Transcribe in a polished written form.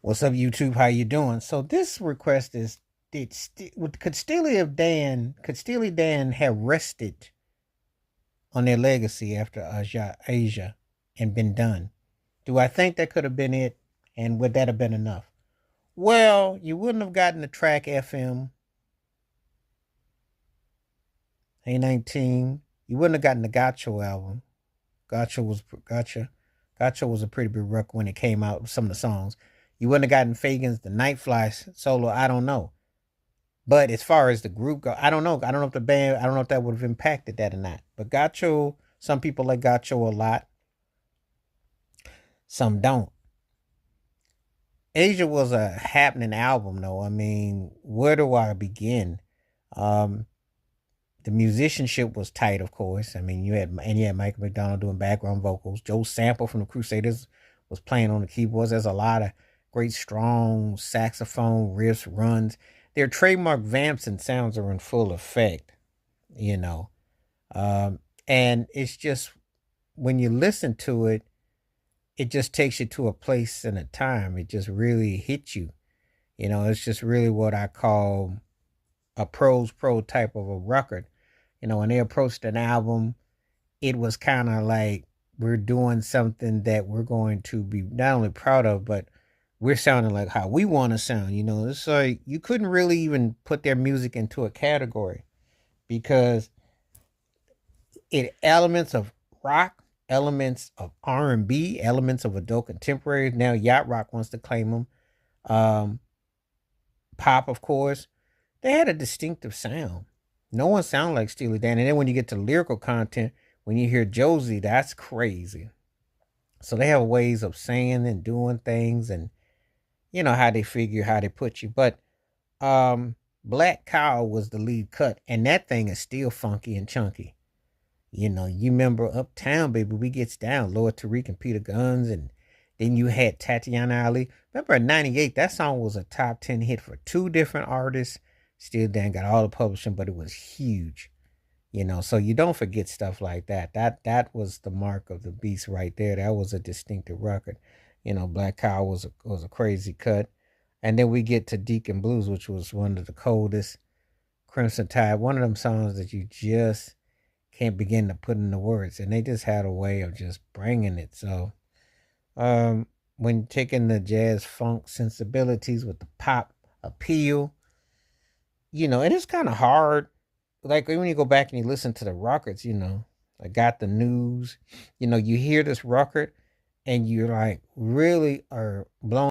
What's up, YouTube? How you doing? So this request is: could Steely Dan have rested on their legacy after Asia and been done? Do I think that could have been it? And would that have been enough? Well, you wouldn't have gotten the track FM A19. You wouldn't have gotten the Gotcha album. Gotcha. Gotcha was a pretty big rock when it came out. Some of the songs. You wouldn't have gotten Fagan's The Nightfly solo. I don't know. But as far as the group go, I don't know. I don't know if the band, I don't know if that would have impacted that or not. But Gacho, some people like Gacho a lot, some don't. Asia was a happening album, though. I mean, where do I begin? Um, the musicianship was tight, of course. I mean, you had Michael McDonald doing background vocals. Joe Sample from the Crusaders was playing on the keyboards. There's a lot of great, strong saxophone riffs, runs. Their trademark vamps and sounds are in full effect, you know. Um, and it's just when you listen to it, it just takes you to a place and a time. It just really hits you. It's just really what I call a pros pro type of a record. When they approached an album, it was kind of like we're doing something that we're going to be not only proud of, but we're sounding like how we want to sound. It's like you couldn't really even put their music into a category because it elements of rock, elements of R&B, elements of adult contemporary. Now yacht rock wants to claim them. Um, Pop, of course. They had a distinctive sound. No one sounded like Steely Dan. And then when you get to lyrical content, when you hear Josie, that's crazy. So they have ways of saying and doing things, and how they figure how they put you. But Black Cow was the lead cut, and that thing is still funky and chunky. You remember Uptown Baby, We Gets Down, Lord Tariq and Peter Guns, and then you had Tatiana Ali. Remember in '98, that song was a top 10 hit for two different artists. Still Dan got all the publishing, but it was huge. So you don't forget stuff like that. That was the mark of the beast right there. That was a distinctive record. Black Cow was a crazy cut. And then we get to Deacon Blues, which was one of the coldest. Crimson Tide, one of them songs that you just can't begin to put into words. And they just had a way of just bringing it. So when taking the jazz funk sensibilities with the pop appeal, and it's kind of hard. Like when you go back and you listen to the records, I got the news, you hear this record and you're like really are blown